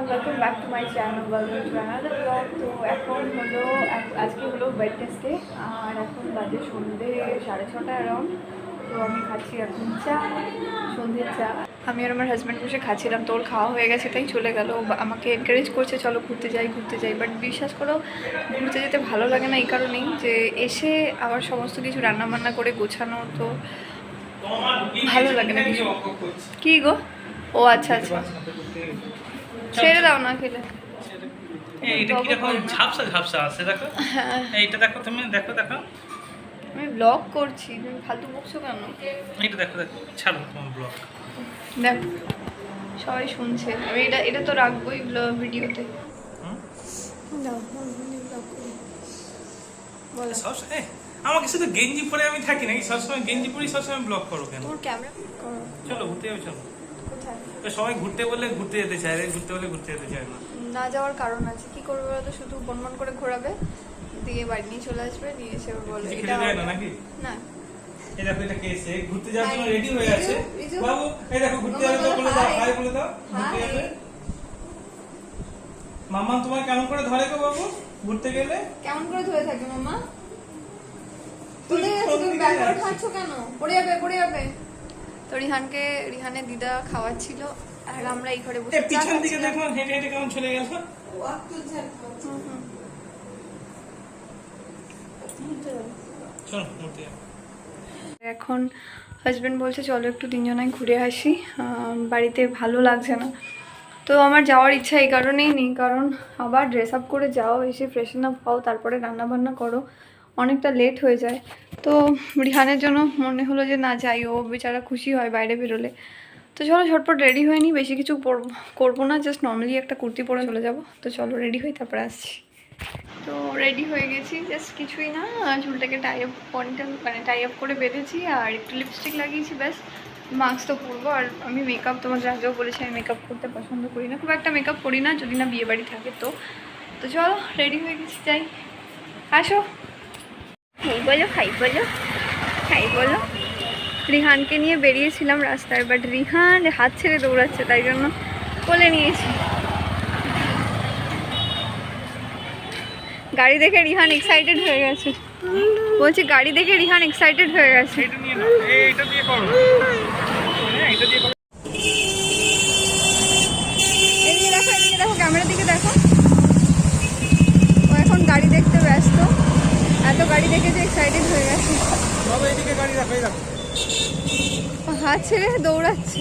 Welcome back to my channel, welcome to another blog. তো এখন হলো আজকে হলো ওয়েডনেসডে আর এখন বাজে সন্ধ্যে 6:30 অ্যারাউন্ড। তো আমি খাচ্ছি এখন চা, সন্ধ্যের চা। আমি আর আমার হাজব্যান্ড বসে খাচ্ছিলাম, তো ওর খাওয়া হয়ে গেছে তাই চলে গেল। আমাকে এনকারেজ করছে চলো ঘুরতে যাই ঘুরতে যাই, বাট বিশ্বাস করো ঘুরতে যেতে ভালো লাগে না এই কারণেই যে এসে আবার সমস্ত কিছু রান্নাবান্না করে গোছানো তো ভালো লাগে না কিছু। কি গো? ও আচ্ছা আচ্ছা, ছেড়ে দাও না খেলে। এইটা কি রকম ঝাপসা ঝাপসা আছে দেখো। এইটা দেখো, তুমি দেখো দেখো, আমি ব্লগ করছি, তুমি ফালতু বকছো কেন? এইটা দেখো দেখো, ছাড়ো তোমার ব্লগ। দেখো সবাই শুনছে, আমি এটা তো রাখবোই ভিডিওতে। বলো। আমাকে শুধু গেঞ্জি পরে আমি থাকি নাকি? সবসময় গেঞ্জি পরি, সবসময় ব্লগ করো কেন? তোমার ক্যামেরা করো। চলো ঘুরতে যাবে, চলো। কোথায়? তো সবাই ঘুরতে বললে ঘুরতে যেতে চায়, ঘুরতে বলে ঘুরতে যেতে চায় না। না যাওয়ার কারণ আছে, কি করবে বলো তো? শুধু বনবন করে ঘোরাবে, দিয়ে বাড়ি নিয়ে চলে আসবে, নিয়ে এসে ওর বলে কিছু খেতে দেয় না নাকি? না। এই দেখো, এটা কে এসে ঘুরতে যাওয়ার জন্য রেডি হয়ে আছে। বাবু এই দেখো ঘুরতে যাবে তো, বলে দাও হাই বলে দাও। ঘুরতে যাবে মাম্মা, তোমার কেমন করে ধরে গো বাবু ঘুরতে গেলে? কেমন করে ধরে থাকে মাম্মা? তুলে যাচ্ছে, তুমি ব্যাগ করে খাচ্ছ কেন? পড়ে যাবে পড়ে যাবে। তো রিহানের দিদা খাওয়াচ্ছিল আর আমরা এই ঘরে বসে পিছন দিকে দেখো, হেঁটে হেঁটে কেমন চলে গেল। চলো ঘুরতে যাবে। এখন হাজব্যান্ড বলছে চলো একটু তিনজনায় ঘুরে আসি, বাড়িতে ভালো লাগছে না। তো আমার যাওয়ার ইচ্ছা এই কারণেই নেই, কারণ আবার ড্রেস আপ করে যাও, এসে ফ্রেশন আপ হও, তারপরে রান্নাবান্না করো, অনেকটা লেট হয়ে যায়। তো রিহানের জন্য মনে হলো যে না যাই, ও বেচারা খুশি হয় বাইরে বেরোলে। তো চলো ঝটপট রেডি হয়ে নিই, বেশি কিছু করবো না, জাস্ট নর্মালি একটা কুর্তি পরে চলে যাব। তো চলো রেডি হই, তারপরে আসছি। তো রেডি হয়ে গেছি, জাস্ট কিছুই না, চুলটাকে টাই আপ টাই আপ করে বেঁধেছি আর একটু লিপস্টিক লাগিয়েছি, ব্যাস। মাস্ক তো পরবো। আর আমি মেকআপ, তোমাদের আগেও বলেছি আমি মেকআপ করতে পছন্দ করি না, খুব একটা মেকআপ করি না, যদি না বিয়ে বাড়ি থাকে তো। তো চলো রেডি হয়ে গেছি, যাই। আসো, এই বলো হাই বলো, হাই বলো। রিহানকে নিয়ে বেরিয়েছিলাম রাস্তায়, বাট রিহান হাত ছেড়ে দৌড়াচ্ছে, তাই জন্য কোলে নিয়েছি। গাড়ি দেখে রিহান এক্সাইটেড হয়ে গেছে, বলছি গাড়ি দেখে রিহান এক্সাইটেড হয়ে গেছে। এটা নিয়ে নাও, এইটা দিয়ে করো, এইটা দিয়ে করো। এদিকে দেখো, এদিকে দেখো, ক্যামেরার দিকে দেখো। ও এখন গাড়ি দেখতে ব্যস্ত, এত গাড়ি দেখে যে এক্সাইটেড হয়ে গেছে। বাবা এইদিকে গাড়ি রাখো, এই দেখো হাত ছেড়ে দৌড়াচ্ছে।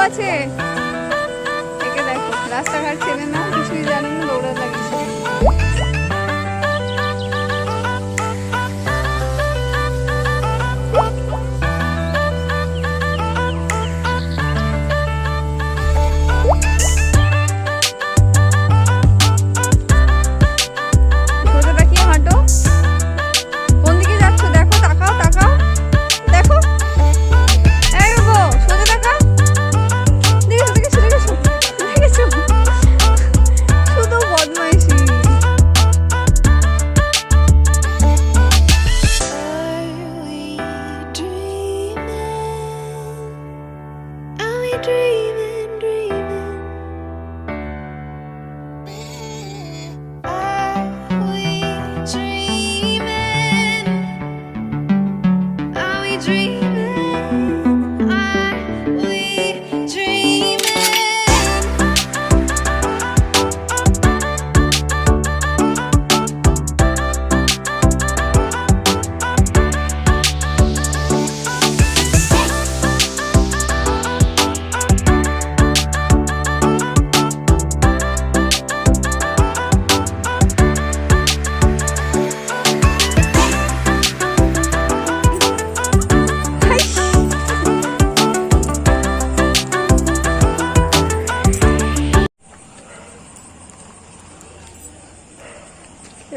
আছে, একে দেখো রাস্তাঘাট চেনে না, কিছুই জানে না, দৌড়া লাগিয়েছে। dreaming, dreaming? Are we dreaming? Are we dreaming? Are we dreaming?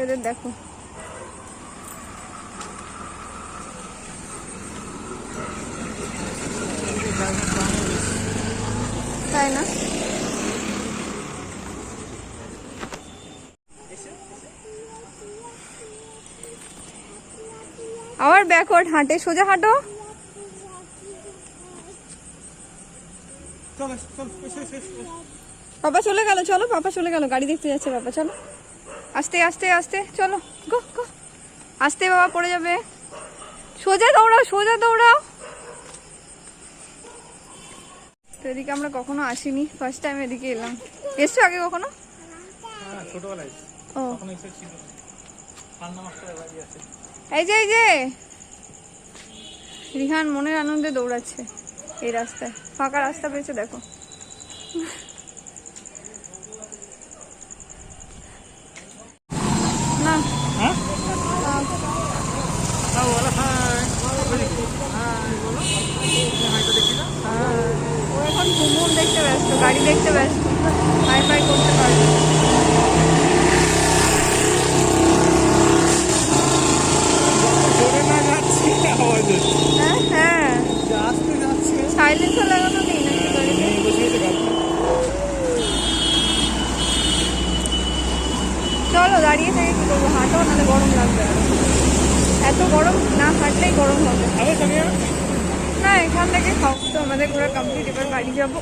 এদের দেখো তাই না? আবার ব্যাকওয়ার্ড হাঁটে, সোজা হাঁটো। চল চল এসে এসে পাপা চলে গেল, চলো পাপা চলে গেল, গাড়ি দেখতে যাচ্ছে পাপা, চলো আস্তে আস্তে আস্তে, চলো গো গো আস্তে, বাবা পড়ে যাবে। সোজা দৌড়াও, সোজা দৌড়াও। তো এদিকে আমরা কখনো আসিনি, ফার্স্ট টাইম এদিকে এলাম। এসছো আগে কখনো? হ্যাঁ ছোটবেলায় ও তখন এসে ছিল ঠান্ডা মাস্টারের বাড়ি আছে। এই যে রিহান মনের আনন্দে দৌড়াচ্ছে এই রাস্তায়, ফাঁকা রাস্তা পেয়েছে দেখো। না হ্যাঁ বলো হাই, হাই বলো, হাইটা দেখি না। ও এখন ঘুমুন দেখতে ব্যস্ত, গাড়ি দেখতে ব্যস্ত, হাই ফাই করতে পারবে। জোরে না যাচ্ছি আওয়াজ হচ্ছে, হ্যাঁ হ্যাঁ, আস্তে যাচ্ছে। সাইলেন্সার লাগানো নেই নাকি গাড়িতে? বসিয়েছে গাড়ি। চলো দাঁড়িয়ে থেকে কি করবো, হাঁটো, নাহলে গরম লাগবে আরো। এত গরম না হাঁটলেই গরম হবে। আরে সামিয়া না এখান থেকে খাও। তো আমাদের ঘোরা কমপ্লিট, এবার বাড়ি যাবো।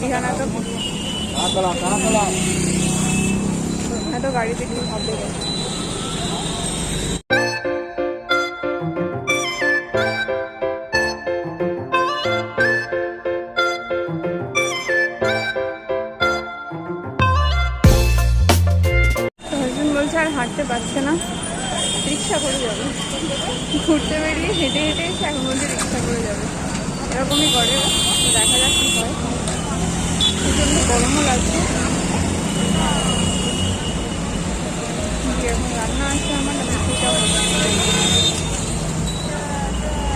রিহানা তো এত গাড়িতে কি ভাববে। হাজবেন্ড বলছে আর হাঁটতে পারছে না, রিক্সা করে যাবে। ঘুরতে বেরিয়ে হেঁটে হেঁটে এসে এখন বলছে রিক্সা করে যাবে, এরকমই করে ও। তো দেখা যাক কি হয়। প্রচণ্ড গরমও লাগছে। এখন রান্না আছে আমার, সেটাও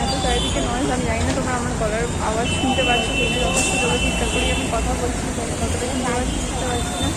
এত চারিদিকে নয়, আমি জানি না তোমরা আমার গলার আওয়াজ শুনতে পাচ্ছি কিনা। যথেষ্ট জোরে চিৎকার করি আমি কথা বলছি, কতটা কিন্তু আওয়াজ শুনতে পাচ্ছি না।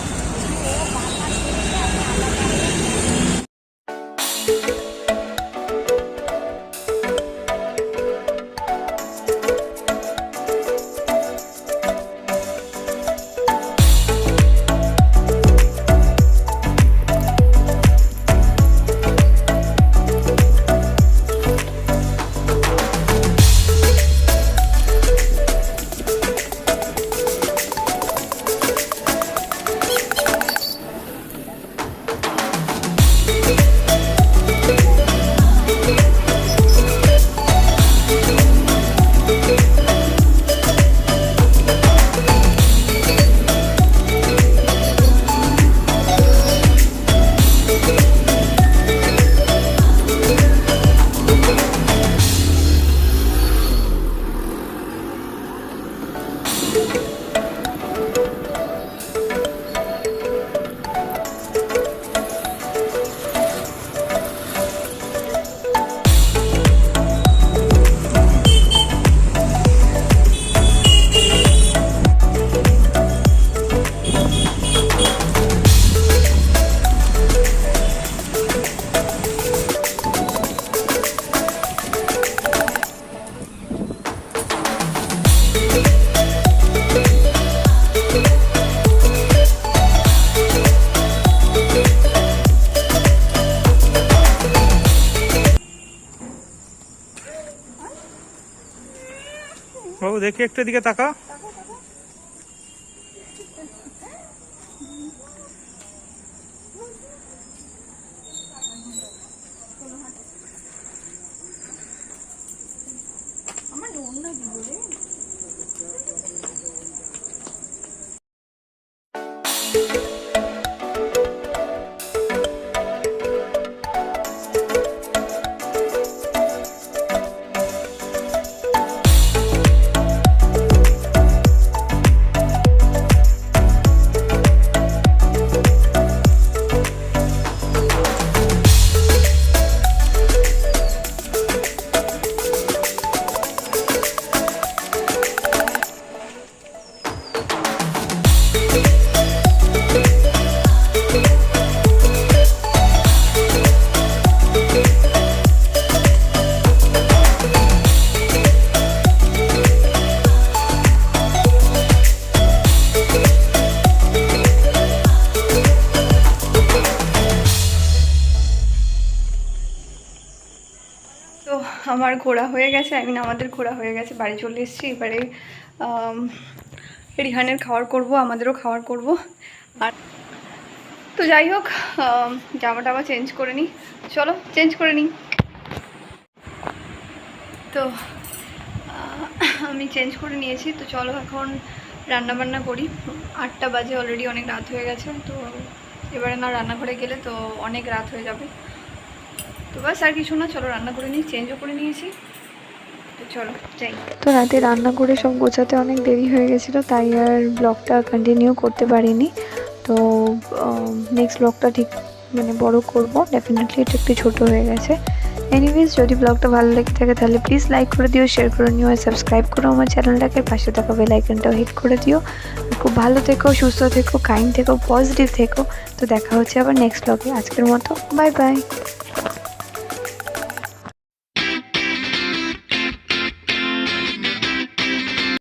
দেখি একটু এদিকে তাকা। আমার ডোর না দিব রে। তো আমার ঘোরা হয়ে গেছে, আমাদের ঘোরা হয়ে গেছে, বাড়ি চলে এসেছি। এবারে রিহানের খাওয়ার করব, আমাদেরও খাওয়ার করব। আর তো যাই হোক, জামাটা আবার চেঞ্জ করে নিই, চলো চেঞ্জ করে নিই। তো আমি চেঞ্জ করে নিয়েছি, তো চলো এখন রান্না বান্না করি। 8টা বাজে, অলরেডি অনেক রাত হয়ে গেছে। তো এবারে না রান্নাঘরে গেলে তো অনেক রাত হয়ে যাবে। তো বাস আর কিছু না, চলো রান্না করে নিই, চেঞ্জও করে নিয়েছি, তো চলো যাই। তো রাতে রান্না করে সব গোছাতে অনেক দেরি হয়ে গেছিলো, তাই আর ব্লগটা কন্টিনিউ করতে পারিনি। তো নেক্সট ব্লগটা ঠিক মানে বড় করব ডেফিনেটলি, এটা একটু ছোটো হয়ে গেছে। এনিওয়েজ, যদি ব্লগটা ভালো লেগে থাকে তাহলে প্লিজ লাইক করে দিও, শেয়ার করে নিও, আর সাবস্ক্রাইব করো আমার চ্যানেলটাকে, পাশে থাকা বেল আইকনটাও হিট করে দিও। খুব ভালো থেকো, সুস্থ থেকো, কাইন্ড থেকো, পজিটিভ থেকো। তো দেখা হচ্ছে আবার নেক্সট ব্লগে। আজকের মতো বাই বাই।